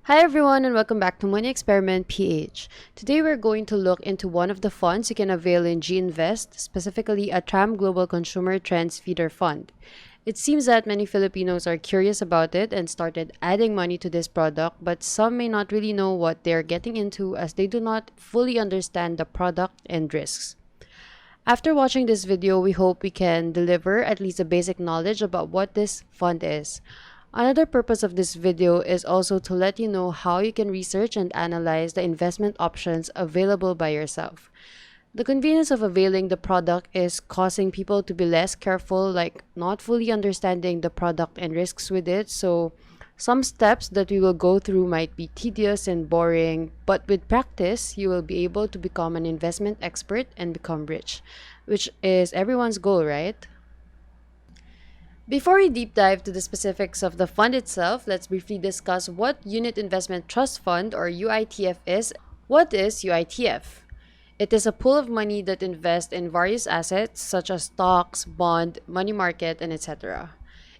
Hi everyone and welcome back to Money Experiment PH. Today we're going to look into one of the funds you can avail in GInvest, specifically a ATRAM Global Consumer Trends Feeder Fund. It seems that many Filipinos are curious about it and started adding money to this product, but some may not really know what they're getting into as they do not fully understand the product and risks. After watching this video, we hope we can deliver at least a basic knowledge about what this fund is. Another purpose of this video is also to let you know how you can research and analyze the investment options available by yourself. The convenience of availing the product is causing people to be less careful, like not fully understanding the product and risks with it. So some steps that we will go through might be tedious and boring, but with practice, you will be able to become an investment expert and become rich, which is everyone's goal, right? Before we deep dive to the specifics of the fund itself, let's briefly discuss what Unit Investment Trust Fund or UITF is. What is UITF? It is a pool of money that invests in various assets such as stocks, bond, money market, and etc.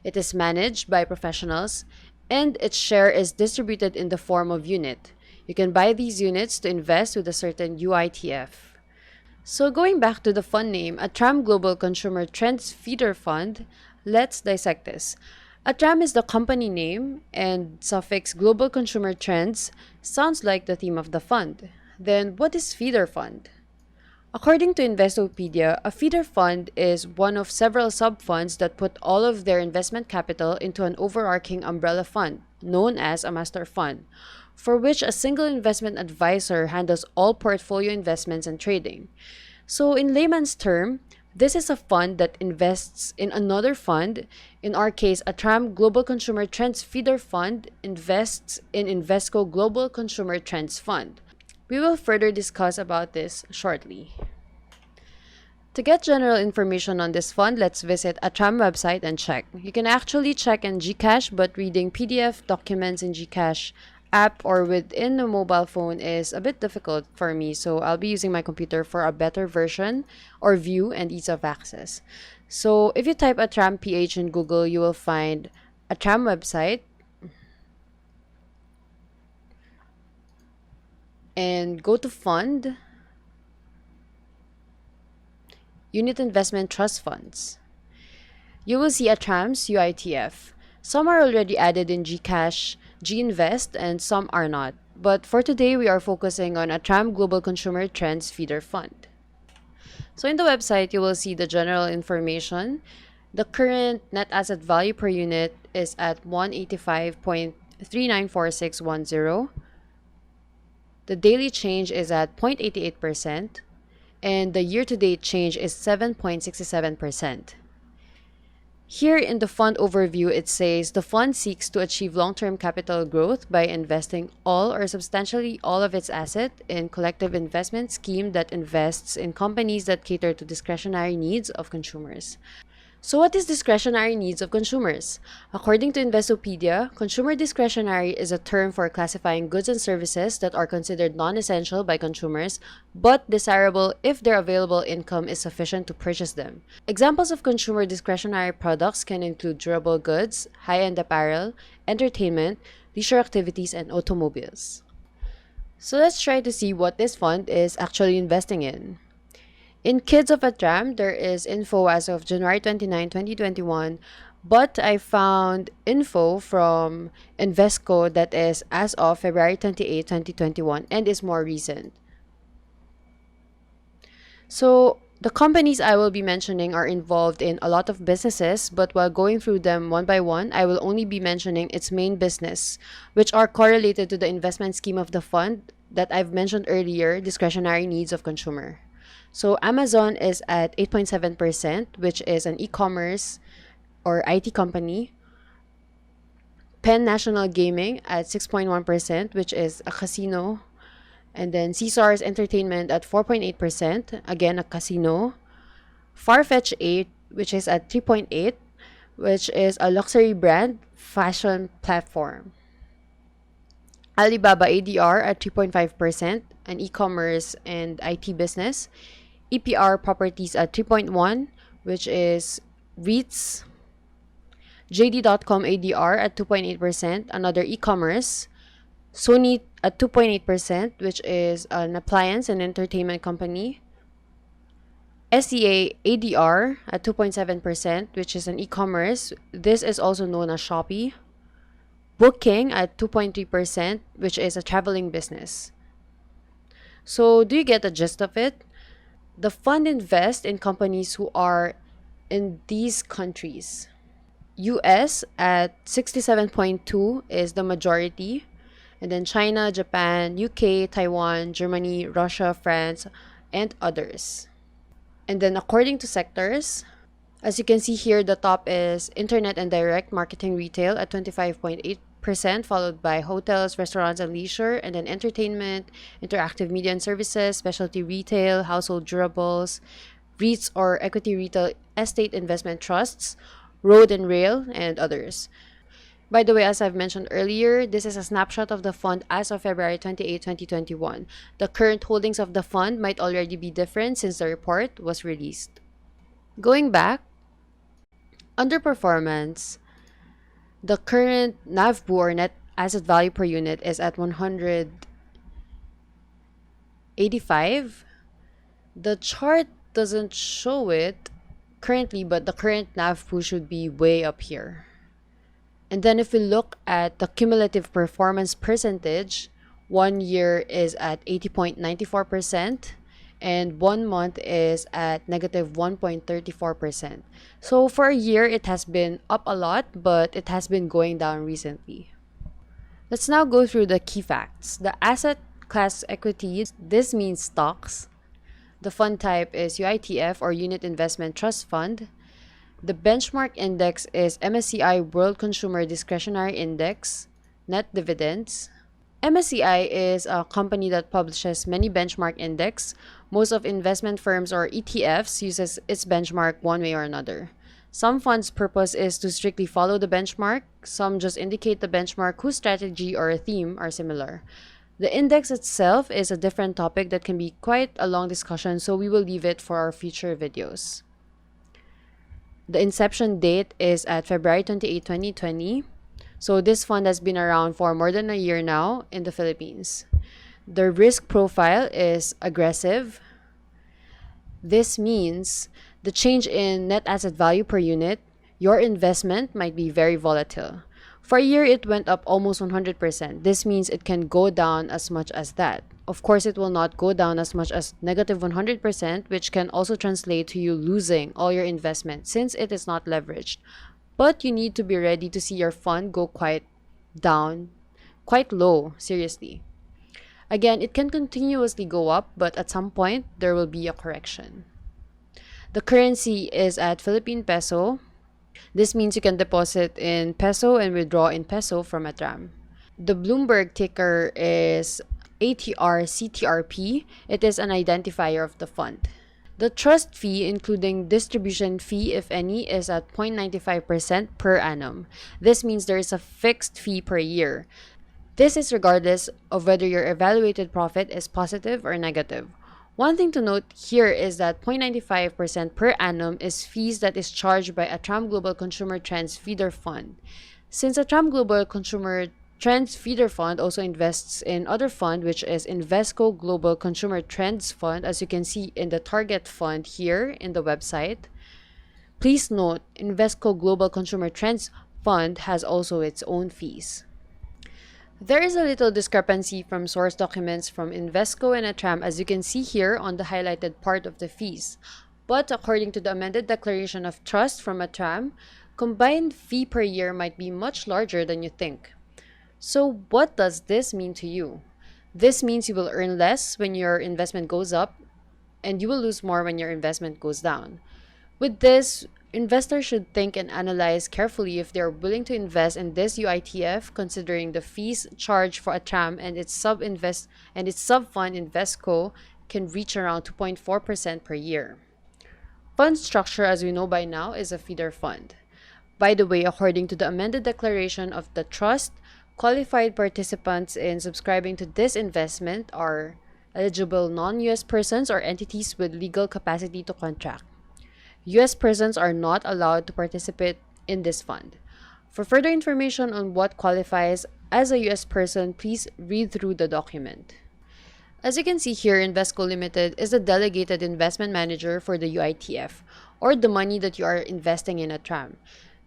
It is managed by professionals and its share is distributed in the form of unit. You can buy these units to invest with a certain UITF. So going back to the fund name, ATRAM Global Consumer Trends Feeder Fund, let's dissect this. ATRAM is the company name and suffix Global Consumer Trends sounds like the theme of the fund. Then what is feeder fund? According to Investopedia, a feeder fund is one of several sub-funds that put all of their investment capital into an overarching umbrella fund, known as a master fund, for which a single investment advisor handles all portfolio investments and trading. So in layman's term, this is a fund that invests in another fund. In our case, ATRAM Global Consumer Trends Feeder Fund invests in Invesco Global Consumer Trends Fund. We will further discuss about this shortly. To get general information on this fund, let's visit ATRAM website and check. You can actually check in GCash, but reading PDF documents in GCash app or within a mobile phone is a bit difficult for me, so I'll be using my computer for a better version or view and ease of access. So if you type ATRAM PH in Google, you will find ATRAM website and go to Fund, Unit Investment Trust Funds. You will see ATRAM's UITF. Some are already added in GCash, GInvest, and some are not. But for today, we are focusing on ATRAM Global Consumer Trends Feeder Fund. So in the website, you will see the general information. The current net asset value per unit is at 185.394610. The daily change is at 0.88%, and the year-to-date change is 7.67%. Here in the fund overview, it says the fund seeks to achieve long-term capital growth by investing all or substantially all of its assets in collective investment scheme that invests in companies that cater to discretionary needs of consumers. So what is discretionary needs of consumers? According to Investopedia, consumer discretionary is a term for classifying goods and services that are considered non-essential by consumers, but desirable if their available income is sufficient to purchase them. Examples of consumer discretionary products can include durable goods, high-end apparel, entertainment, leisure activities, and automobiles. So let's try to see what this fund is actually investing in. In KIIDS of ATRAM, there is info as of January 29, 2021, but I found info from Invesco that is as of February 28, 2021 and is more recent. So the companies I will be mentioning are involved in a lot of businesses, but while going through them one by one, I will only be mentioning its main business, which are correlated to the investment scheme of the fund that I've mentioned earlier, discretionary needs of consumer. So Amazon is at 8.7%, which is an e-commerce or IT company. Penn National Gaming at 6.1%, which is a casino. And then Caesars Entertainment at 4.8%, again a casino. Farfetch 8, which is at 3.8, which is a luxury brand fashion platform. Alibaba ADR at 3.5%, an e-commerce and IT business. EPR Properties at 3.1, which is REITs. JD.com ADR at 2.8%, another e-commerce. Sony at 2.8%, which is an appliance and entertainment company. SEA ADR at 2.7%, which is an e-commerce. This is also known as Shopee. Booking at 2.3%, which is a traveling business. So, do you get the gist of it? The fund invests in companies who are in these countries. US at 67.2 is the majority, and then China, Japan, UK, Taiwan, Germany, Russia, France, and others. And then according to sectors, as you can see here, the top is internet and direct marketing retail at 25.8%, followed by hotels, restaurants, and leisure, and then entertainment, interactive media and services, specialty retail, household durables, REITs or equity retail estate investment trusts, road and rail, and others. By the way, as I've mentioned earlier, this is a snapshot of the fund as of February 28, 2021. The current holdings of the fund might already be different since the report was released. Going back, underperformance, the current NAVPU or net asset value per unit is at 185. The chart doesn't show it currently, but the current NAVPU should be way up here. And then if we look at the cumulative performance percentage, 1 year is at 80.94%, and 1 month is at negative 1.34%. So for a year, it has been up a lot, but it has been going down recently. Let's now go through the key facts. The asset class equities, this means stocks. The fund type is UITF or Unit Investment Trust Fund. The benchmark index is MSCI World Consumer Discretionary Index, net dividends. MSCI is a company that publishes many benchmark index. Most of investment firms or ETFs uses its benchmark one way or another. Some funds' purpose is to strictly follow the benchmark. Some just indicate the benchmark whose strategy or a theme are similar. The index itself is a different topic that can be quite a long discussion, so we will leave it for our future videos. The inception date is at February 28, 2020. So this fund has been around for more than a year now in the Philippines. The risk profile is aggressive. This means the change in net asset value per unit, your investment might be very volatile. For a year, it went up almost 100%. This means it can go down as much as that. Of course, it will not go down as much as negative 100%, which can also translate to you losing all your investment since it is not leveraged. But you need to be ready to see your fund go quite down, quite low, seriously. Again, it can continuously go up, but at some point, there will be a correction. The currency is at Philippine peso. This means you can deposit in peso and withdraw in peso from ATRAM. The Bloomberg ticker is ATRCTRP. It is an identifier of the fund. The trust fee, including distribution fee, if any, is at 0.95% per annum. This means there is a fixed fee per year. This is regardless of whether your evaluated profit is positive or negative. One thing to note here is that 0.95% per annum is fees that is charged by ATRAM Global Consumer Trends Feeder Fund. Since ATRAM Global Consumer Trends Feeder Fund also invests in other fund, which is Invesco Global Consumer Trends Fund, as you can see in the target fund here in the website. Please note, Invesco Global Consumer Trends Fund has also its own fees. There is a little discrepancy from source documents from Invesco and ATRAM, as you can see here on the highlighted part of the fees. But according to the amended declaration of trust from ATRAM, combined fee per year might be much larger than you think. So what does this mean to you? This means you will earn less when your investment goes up, and you will lose more when your investment goes down. With this, investors should think and analyze carefully if they are willing to invest in this UITF, considering the fees charged for ATRAM and its sub-fund Invesco can reach around 2.4% per year. Fund structure, as we know by now, is a feeder fund. By the way, according to the amended declaration of the trust, qualified participants in subscribing to this investment are eligible non-US persons or entities with legal capacity to contract. US persons are not allowed to participate in this fund. For further information on what qualifies as a US person, please read through the document. As you can see here, Invesco Limited is the delegated investment manager for the UITF, or the money that you are investing in ATRAM.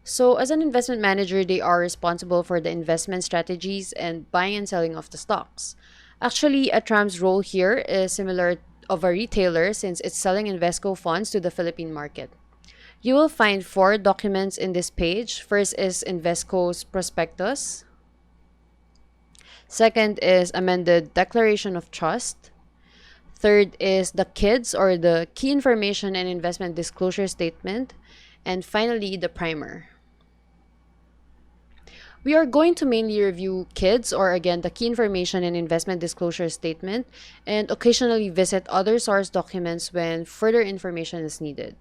So as an investment manager, they are responsible for the investment strategies and buying and selling of the stocks. Actually, ATRAM's role here is similar of a retailer since it's selling Invesco funds to the Philippine market. You will find 4 documents in this page. First is Invesco's prospectus. Second is amended Declaration of Trust. Third is the KIIDS, or the Key Information and Investment Disclosure Statement. And finally, the primer. We are going to mainly review KIIDS, or again, the Key Information and Investment Disclosure Statement, and occasionally visit other source documents when further information is needed.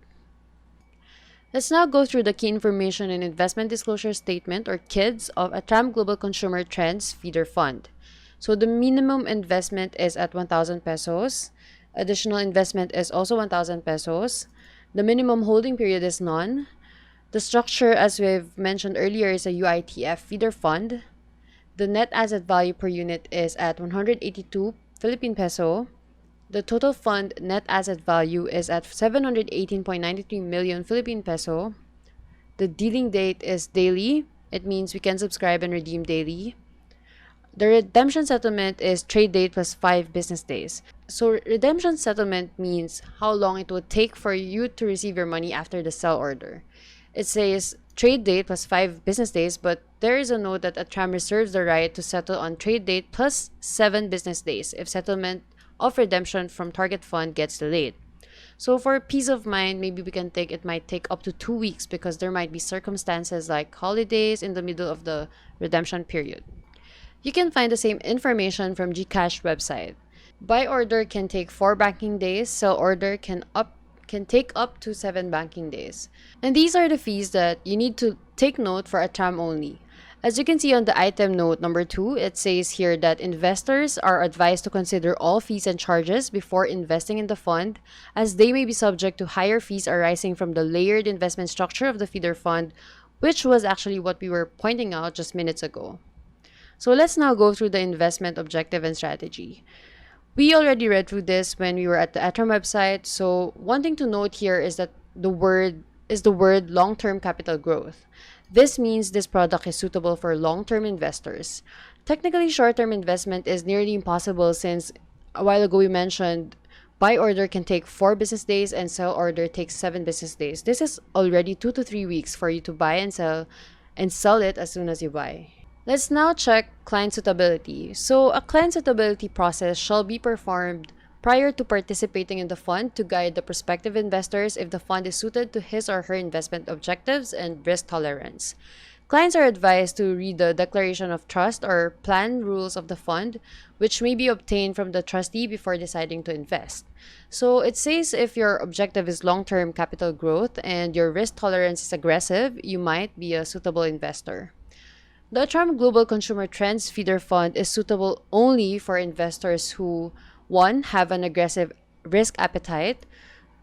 Let's now go through the Key Information and Investment Disclosure Statement, or KIIDS, of ATRAM Global Consumer Trends Feeder Fund. So the minimum investment is at 1,000 pesos. Additional investment is also 1,000 pesos. The minimum holding period is none. The structure, as we've mentioned earlier, is a UITF feeder fund. The net asset value per unit is at 182 Philippine peso. The total fund net asset value is at 718.93 million Philippine peso. The dealing date is daily. It means we can subscribe and redeem daily. The redemption settlement is trade date plus 5 business days. So redemption settlement means how long it would take for you to receive your money after the sell order. It says trade date plus 5 business days, but there is a note that ATRAM reserves the right to settle on trade date plus 7 business days if settlement of redemption from target fund gets delayed. So for peace of mind, maybe we can think it might take up to 2 weeks because there might be circumstances like holidays in the middle of the redemption period. You can find the same information from GCash website. Buy order can take 4 banking days, sell order can take up to 7 banking days. And these are the fees that you need to take note for ATRAM only. As you can see on the item note number 2, it says here that investors are advised to consider all fees and charges before investing in the fund, as they may be subject to higher fees arising from the layered investment structure of the feeder fund, which was actually what we were pointing out just minutes ago. So let's now go through the investment objective and strategy. We already read through this when we were at the ATRAM website, so one thing to note here is that the word long-term capital growth. This means this product is suitable for long-term investors. Technically, short-term investment is nearly impossible since a while ago we mentioned buy order can take 4 business days and sell order takes 7 business days. This is already 2 to 3 weeks for you to buy and sell it as soon as you buy. Let's now check client suitability. So a client suitability process shall be performed prior to participating in the fund to guide the prospective investors if the fund is suited to his or her investment objectives and risk tolerance. Clients are advised to read the Declaration of Trust or plan rules of the fund, which may be obtained from the trustee before deciding to invest. So it says if your objective is long-term capital growth and your risk tolerance is aggressive, you might be a suitable investor. The ATRAM Global Consumer Trends Feeder Fund is suitable only for investors who 1. Have an aggressive risk appetite.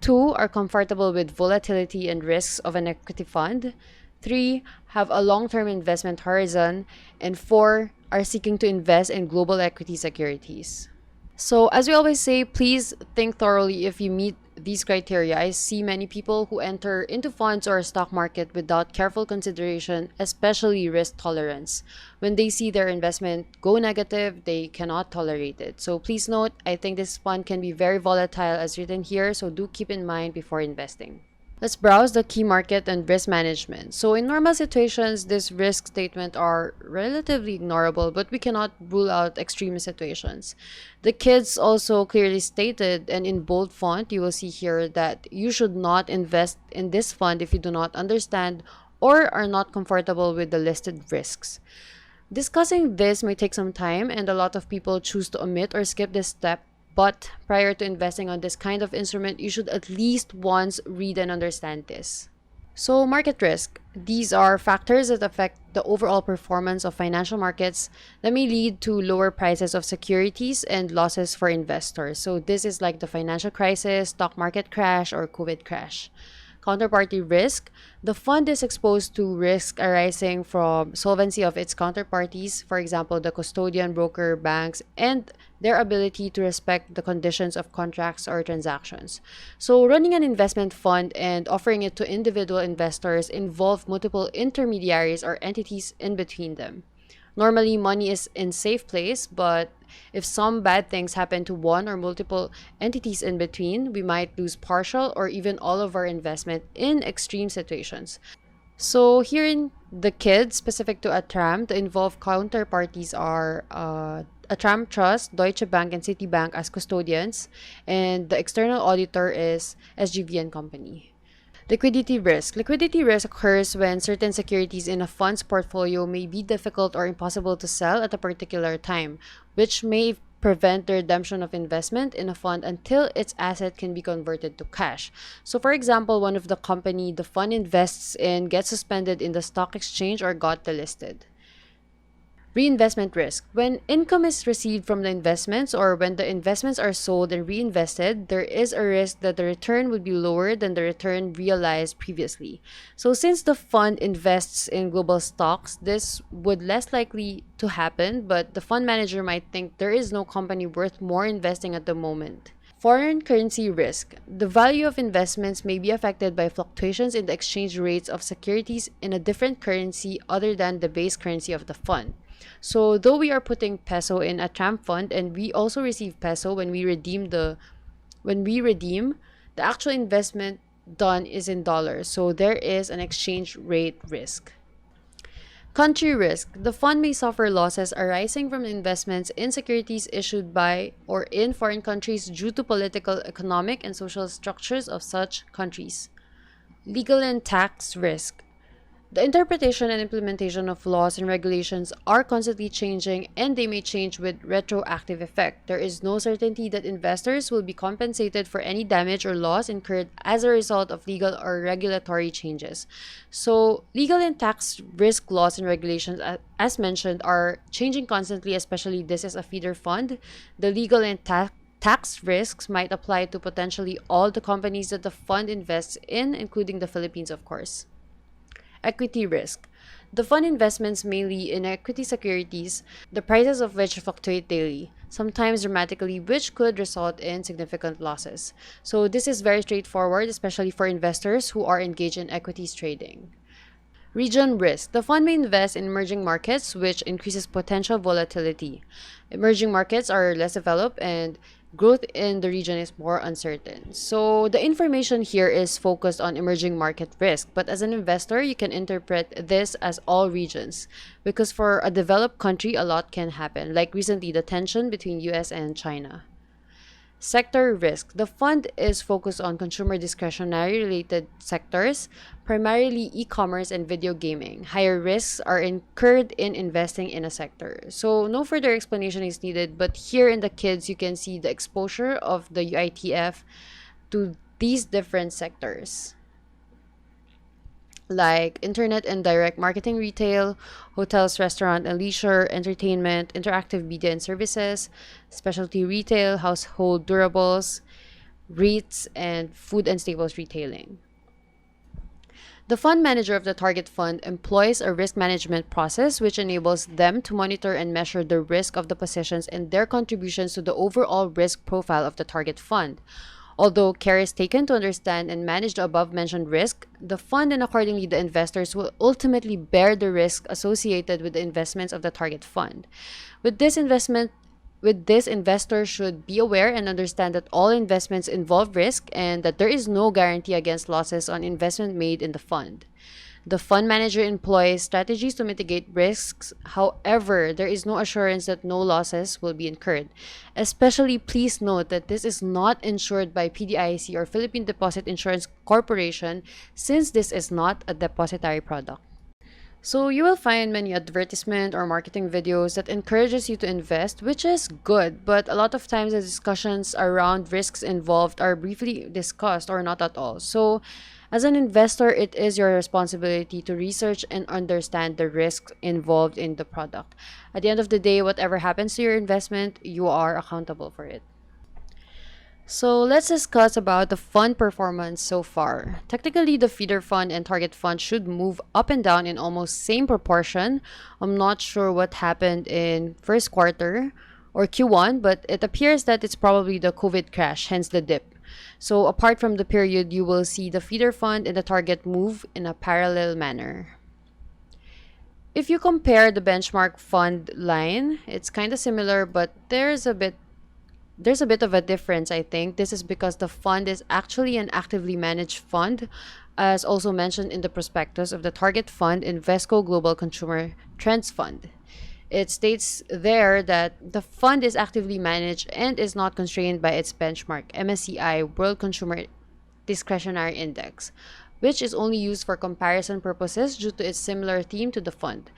2. Are comfortable with volatility and risks of an equity fund. 3. Have a long-term investment horizon. And 4. Are seeking to invest in global equity securities. So, as we always say, please think thoroughly if you meet these criteria. I see many people who enter into funds or stock market without careful consideration, especially risk tolerance. When they see their investment go negative, they cannot tolerate it. So please note, I think this fund can be very volatile as written here, so do keep in mind before investing. Let's browse the key market and risk management. So in normal situations, these risk statements are relatively ignorable, but we cannot rule out extreme situations. The KIIDS also clearly stated, and in bold font, you will see here that you should not invest in this fund if you do not understand or are not comfortable with the listed risks. Discussing this may take some time, and a lot of people choose to omit or skip this step. But prior to investing on this kind of instrument, you should at least once read and understand this. So market risk. These are factors that affect the overall performance of financial markets that may lead to lower prices of securities and losses for investors. So this is like the financial crisis, stock market crash, or COVID crash. Counterparty risk. The fund is exposed to risk arising from solvency of its counterparties, for example, the custodian, broker, banks, and their ability to respect the conditions of contracts or transactions. So, running an investment fund and offering it to individual investors involve multiple intermediaries or entities in between them. Normally, money is in safe place, but if some bad things happen to one or multiple entities in between, we might lose partial or even all of our investment in extreme situations. So here in the KIIDS, specific to ATRAM, the involved counterparties are ATRAM Trust, Deutsche Bank, and Citibank as custodians, and the external auditor is SGV and Company. Liquidity risk. Liquidity risk occurs when certain securities in a fund's portfolio may be difficult or impossible to sell at a particular time, which may prevent the redemption of investment in a fund until its asset can be converted to cash. So for example, one of the company the fund invests in gets suspended in the stock exchange or got delisted. Reinvestment risk. When income is received from the investments or when the investments are sold and reinvested, there is a risk that the return would be lower than the return realized previously. So, since the fund invests in global stocks, this would less likely to happen, but the fund manager might think there is no company worth more investing at the moment. Foreign currency risk. The value of investments may be affected by fluctuations in the exchange rates of securities in a different currency other than the base currency of the fund. So, though we are putting peso in a tram fund and we also receive peso when we redeem, the actual investment done is in dollars. So, there is an exchange rate risk. Country risk. The fund may suffer losses arising from investments in securities issued by or in foreign countries due to political, economic, and social structures of such countries. Legal and tax risk. The interpretation and implementation of laws and regulations are constantly changing and they may change with retroactive effect. There is no certainty that investors will be compensated for any damage or loss incurred as a result of legal or regulatory changes. So, legal and tax risk laws and regulations, as mentioned, are changing constantly, especially this is a feeder fund. The legal and tax risks might apply to potentially all the companies that the fund invests in, including the Philippines, of course. Equity risk. The fund investments mainly in equity securities, the prices of which fluctuate daily, sometimes dramatically, which could result in significant losses. So, this is very straightforward, especially for investors who are engaged in equities trading. Region risk. The fund may invest in emerging markets, which increases potential volatility. Emerging markets are less developed and growth in the region is more uncertain. So, the information here is focused on emerging market risk, but as an investor, you can interpret this as all regions because for a developed country, a lot can happen, like recently the tension between US and China. Sector risk. The fund is focused on consumer discretionary related sectors, primarily e commerce and video gaming. Higher risks are incurred in investing in a sector. So, no further explanation is needed, but here in the KIIDS, you can see the exposure of the UITF to these different sectors like internet and direct marketing retail, hotels, restaurant and leisure, entertainment, interactive media and services, specialty retail, household durables, REITs, and food and staples retailing. The fund manager of the target fund employs a risk management process which enables them to monitor and measure the risk of the positions and their contributions to the overall risk profile of the target fund. Although care is taken to understand and manage the above mentioned risk, the fund and accordingly the investors will ultimately bear the risk associated with the investments of the target fund. With this investors should be aware and understand that all investments involve risk and that there is no guarantee against losses on investment made in the fund. The fund manager employs strategies to mitigate risks. However, there is no assurance that no losses will be incurred. Especially, please note that this is not insured by PDIC or Philippine Deposit Insurance Corporation since this is not a depository product. So you will find many advertisement or marketing videos that encourages you to invest, which is good, but a lot of times the discussions around risks involved are briefly discussed or not at all. So as an investor, it is your responsibility to research and understand the risks involved in the product. At the end of the day, whatever happens to your investment, you are accountable for it. So let's discuss about the fund performance so far. Technically, the feeder fund and target fund should move up and down in almost same proportion. I'm not sure what happened in first quarter or Q1, but it appears that it's probably the COVID crash, hence the dip. So apart from the period, you will see the feeder fund and the target move in a parallel manner. If you compare the benchmark fund line, it's kind of similar, but there's a bit of a difference, I think. This is because the fund is actually an actively managed fund, as also mentioned in the prospectus of the target fund, Invesco Global Consumer Trends Fund. It states there that the fund is actively managed and is not constrained by its benchmark, MSCI World Consumer Discretionary Index, which is only used for comparison purposes due to its similar theme to the fund.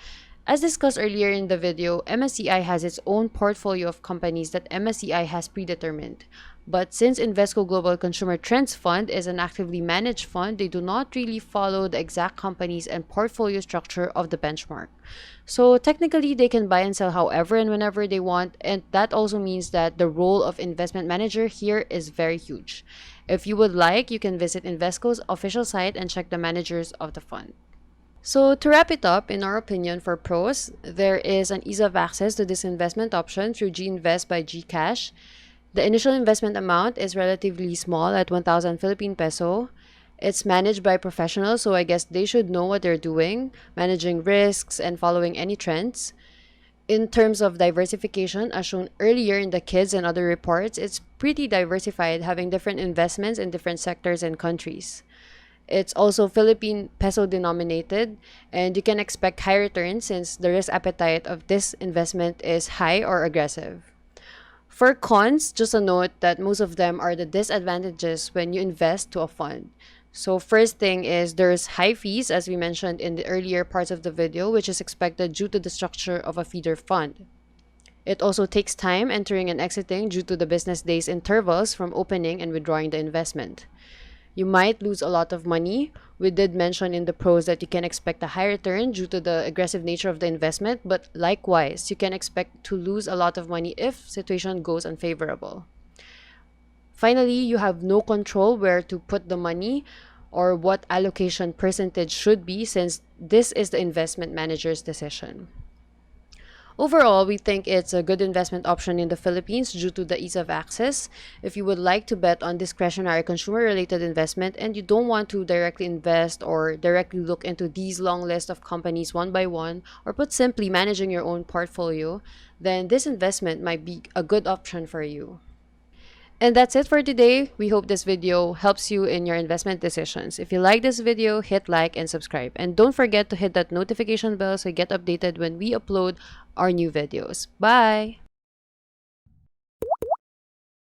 As discussed earlier in the video, MSCI has its own portfolio of companies that MSCI has predetermined. But since Invesco Global Consumer Trends Fund is an actively managed fund, they do not really follow the exact companies and portfolio structure of the benchmark. So technically, they can buy and sell however and whenever they want, and that also means that the role of investment manager here is very huge. If you would like, you can visit Invesco's official site and check the managers of the fund. So to wrap it up, in our opinion, for pros, there is an ease of access to this investment option through GInvest by GCash. The initial investment amount is relatively small at 1,000 Philippine peso. It's managed by professionals, so I guess they should know what they're doing, managing risks and following any trends. In terms of diversification, as shown earlier in the KIIDS and other reports, it's pretty diversified, having different investments in different sectors and countries. It's also Philippine peso denominated, and you can expect high returns since the risk appetite of this investment is high or aggressive. For cons, just a note that most of them are the disadvantages when you invest to a fund. So first thing is there's high fees, as we mentioned in the earlier parts of the video, which is expected due to the structure of a feeder fund. It also takes time entering and exiting due to the business days intervals from opening and withdrawing the investment. You might lose a lot of money. We did mention in the pros that you can expect a high return due to the aggressive nature of the investment, but likewise, you can expect to lose a lot of money if situation goes unfavorable. Finally, you have no control where to put the money or what allocation percentage should be since this is the investment manager's decision. Overall, we think it's a good investment option in the Philippines due to the ease of access. If you would like to bet on discretionary consumer-related investment and you don't want to directly invest or directly look into these long list of companies one by one, or put simply managing your own portfolio, then this investment might be a good option for you. And that's it for today. We hope this video helps you in your investment decisions. If you like this video, hit like and subscribe. And don't forget to hit that notification bell so you get updated when we upload our new videos. Bye!